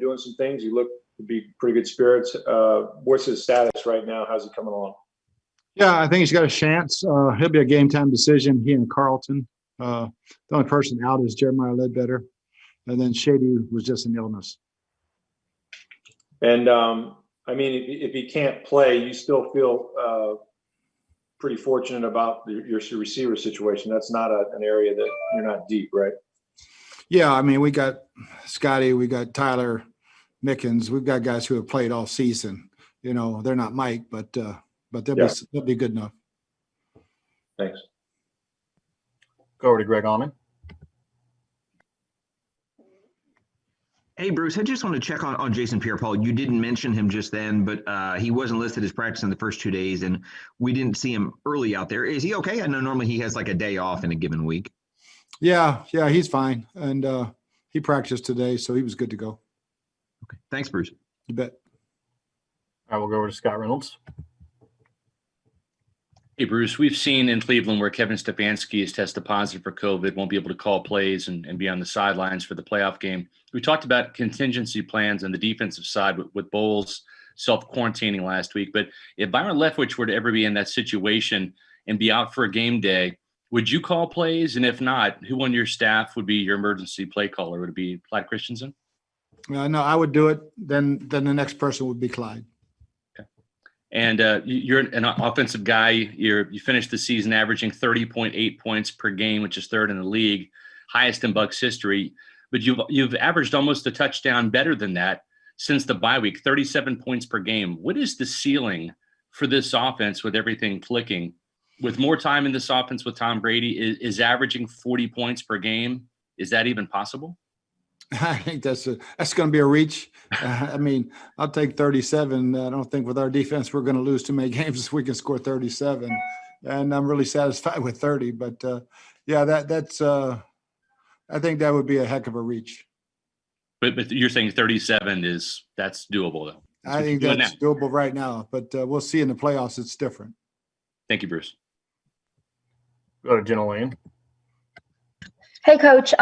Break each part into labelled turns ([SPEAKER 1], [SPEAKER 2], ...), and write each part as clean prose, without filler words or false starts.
[SPEAKER 1] doing some things. He looked to be pretty good spirits. What's his status right now? How's he coming along?
[SPEAKER 2] Yeah, I think he's got a chance. He'll be a game time decision. He and Carlton. The only person out is Jeremiah Ledbetter, and then Shady was just an illness.
[SPEAKER 1] And I mean, if he can't play, you still feel pretty fortunate about your receiver situation. That's not an area that you're not deep, right?
[SPEAKER 2] Yeah, I mean, we got Scotty, we got Tyler Mickens, we've got guys who have played all season. You know, they're not Mike, but they'll be good enough.
[SPEAKER 1] Thanks.
[SPEAKER 3] Go over to Greg Allman.
[SPEAKER 4] Hey, Bruce, I just want to check on Jason Pierre-Paul. You didn't mention him just then, but he wasn't listed as practicing the first 2 days, and we didn't see him early out there. Is he okay? I know normally he has like a day off in a given week.
[SPEAKER 2] Yeah, he's fine. And he practiced today, so he was good to go.
[SPEAKER 4] Okay. Thanks, Bruce.
[SPEAKER 2] You bet.
[SPEAKER 3] I will go over to Scott Reynolds.
[SPEAKER 5] Hey, Bruce, we've seen in Cleveland where Kevin Stefanski has tested positive for COVID, won't be able to call plays and be on the sidelines for the playoff game. We talked about contingency plans on the defensive side with Bowles self-quarantining last week. But if Byron Leftwich were to ever be in that situation and be out for a game day, would you call plays? And if not, who on your staff would be your emergency play caller? Would it be Clyde Christensen?
[SPEAKER 2] No, I would do it. Then the next person would be Clyde.
[SPEAKER 5] And you're an offensive guy. You finished the season averaging 30.8 points per game, which is third in the league, highest in Bucs history. But you've averaged almost a touchdown better than that since the bye week, 37 points per game. What is the ceiling for this offense with everything clicking? With more time in this offense with Tom Brady, is averaging 40 points per game? Is that even possible?
[SPEAKER 2] I think that's going to be a reach. I mean, I'll take 37. I don't think with our defense we're going to lose too many games if we can score 37. And I'm really satisfied with 30. But yeah, that's I think that would be a heck of a reach.
[SPEAKER 5] But you're saying 37 that's doable though.
[SPEAKER 2] I think that's doable right now. But we'll see in the playoffs. It's different.
[SPEAKER 5] Thank you, Bruce.
[SPEAKER 3] Go to Jenna Lane.
[SPEAKER 6] Hey, Coach,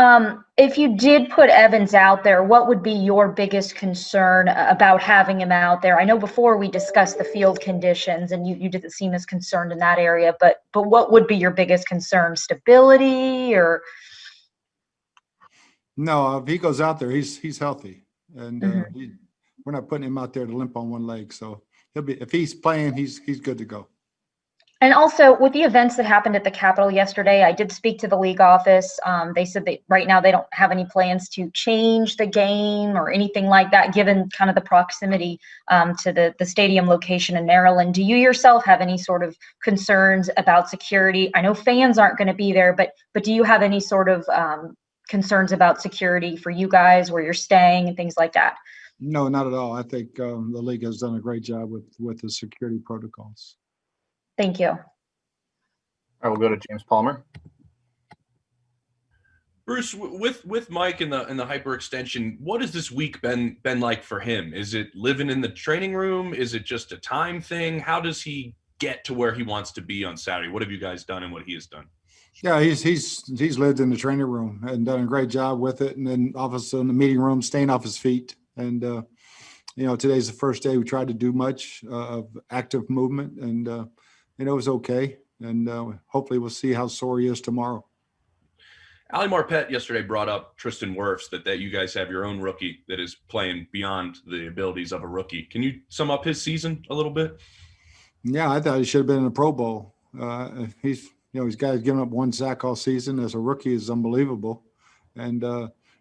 [SPEAKER 6] if you did put Evans out there, what would be your biggest concern about having him out there? I know before we discussed the field conditions and you didn't seem as concerned in that area, but what would be your biggest concern? Stability or?
[SPEAKER 2] No, if he goes out there, he's healthy. And we're not putting him out there to limp on one leg. So if he's playing, he's good to go.
[SPEAKER 6] And also with the events that happened at the Capitol yesterday, I did speak to the league office. They said that right now they don't have any plans to change the game or anything like that, given kind of the proximity to the stadium location in Maryland. Do you yourself have any sort of concerns about security? I know fans aren't going to be there, but do you have any sort of concerns about security for you guys where you're staying and things like that?
[SPEAKER 2] No, not at all. I think the league has done a great job with the security protocols.
[SPEAKER 6] Thank you.
[SPEAKER 3] I will go to James Palmer.
[SPEAKER 7] Bruce, with Mike in the hyperextension, what has this week been like for him? Is it living in the training room? Is it just a time thing? How does he get to where he wants to be on Saturday? What have you guys done and what he has done?
[SPEAKER 2] Yeah, he's lived in the training room and done a great job with it, and then obviously in the meeting room, staying off his feet. And today's the first day we tried to do much of active movement, and it was okay. And hopefully we'll see how sore he is tomorrow.
[SPEAKER 7] Ali Marpet yesterday brought up Tristan Wirfs, that you guys have your own rookie that is playing beyond the abilities of a rookie. Can you sum up his season a little bit?
[SPEAKER 2] Yeah, I thought he should have been in the Pro Bowl. He's guys giving up one sack all season as a rookie is unbelievable. And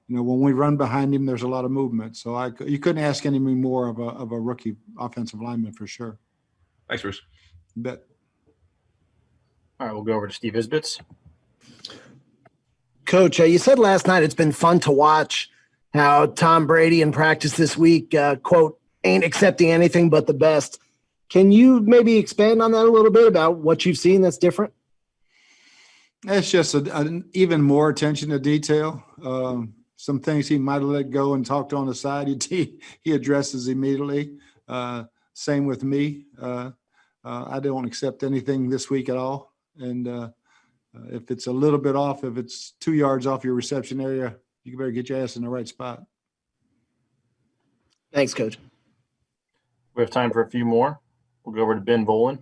[SPEAKER 2] when we run behind him, there's a lot of movement. So you couldn't ask any more of a rookie offensive lineman for sure.
[SPEAKER 7] Thanks, Bruce.
[SPEAKER 2] You bet.
[SPEAKER 3] All right, we'll go over to Steve Isbitz.
[SPEAKER 8] Coach, you said last night it's been fun to watch how Tom Brady in practice this week, quote, ain't accepting anything but the best. Can you maybe expand on that a little bit about what you've seen that's different?
[SPEAKER 2] It's just an even more attention to detail. Some things he might have let go and talked on the side, he addresses immediately. Same with me. I don't accept anything this week at all. And if it's a little bit off, if it's 2 yards off your reception area, you better get your ass in the right spot.
[SPEAKER 8] Thanks, Coach.
[SPEAKER 3] We have time for a few more. We'll go over to Ben Volan.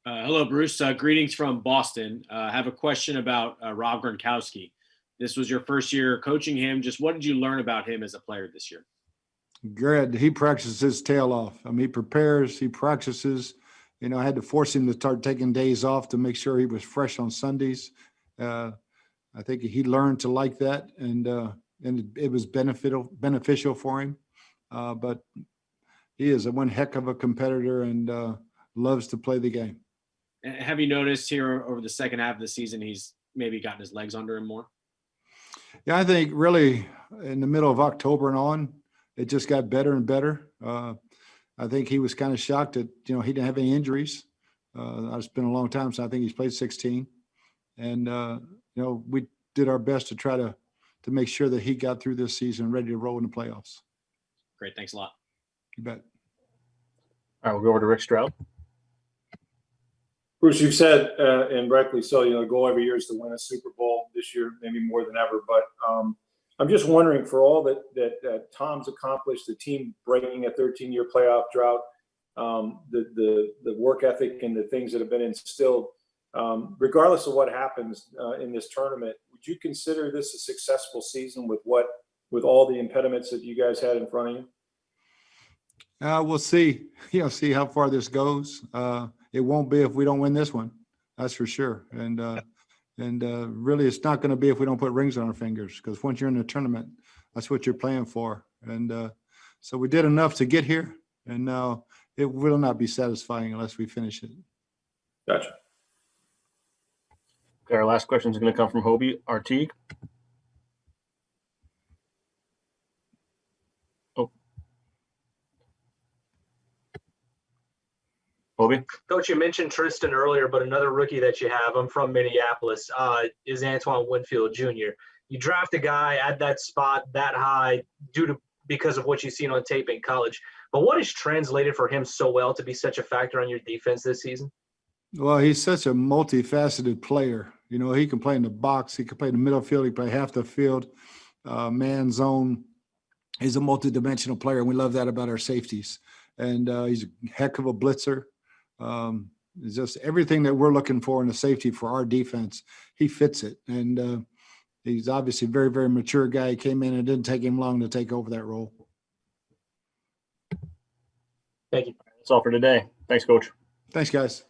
[SPEAKER 9] Hello, Bruce. Greetings from Boston. I have a question about Rob Gronkowski. This was your first year coaching him. Just what did you learn about him as a player this year?
[SPEAKER 2] Good. He practices his tail off. I mean, he prepares, he practices. You know, I had to force him to start taking days off to make sure he was fresh on Sundays. I think he learned to like that, and it was beneficial for him. But he is one heck of a competitor and loves to play the game.
[SPEAKER 9] Have you noticed here over the second half of the season, he's maybe gotten his legs under him more?
[SPEAKER 2] Yeah, I think really in the middle of October and on, it just got better and better. I think he was kind of shocked that, he didn't have any injuries. It's been a long time since I think he's played 16. And, we did our best to try to make sure that he got through this season ready to roll in the playoffs.
[SPEAKER 9] Great. Thanks a lot.
[SPEAKER 2] You bet.
[SPEAKER 3] All right, we'll go over to Rick Stroud.
[SPEAKER 1] Bruce, you've said, and rightly so, the goal every year is to win a Super Bowl. This year, maybe more than ever. But I'm just wondering, for all that Tom's accomplished, the team breaking a 13-year playoff drought, the work ethic and the things that have been instilled, regardless of what happens in this tournament, would you consider this a successful season with all the impediments that you guys had in front of you?
[SPEAKER 2] We'll see. See how far this goes. It won't be if we don't win this one. That's for sure. And really, it's not going to be if we don't put rings on our fingers, because once you're in the tournament, that's what you're playing for. And so we did enough to get here, and now it will not be satisfying unless we finish it.
[SPEAKER 1] Gotcha.
[SPEAKER 3] Okay, our last question is going to come from Hobie Artigue. Hobie?
[SPEAKER 10] Coach, you mentioned Tristan earlier, but another rookie that you have, I'm from Minneapolis, is Antoine Winfield Jr. You draft a guy at that spot that high because of what you've seen on tape in college. But what has translated for him so well to be such a factor on your defense this season?
[SPEAKER 2] Well, he's such a multifaceted player. He can play in the box. He can play in the middle field. He can play half the field, man zone. He's a multidimensional player, and we love that about our safeties. And he's a heck of a blitzer. It's just everything that we're looking for in a safety for our defense. He fits it. And he's obviously a very, very mature guy. He came in and it didn't take him long to take over that role.
[SPEAKER 10] Thank you.
[SPEAKER 3] That's all for today. Thanks, Coach.
[SPEAKER 2] Thanks, guys.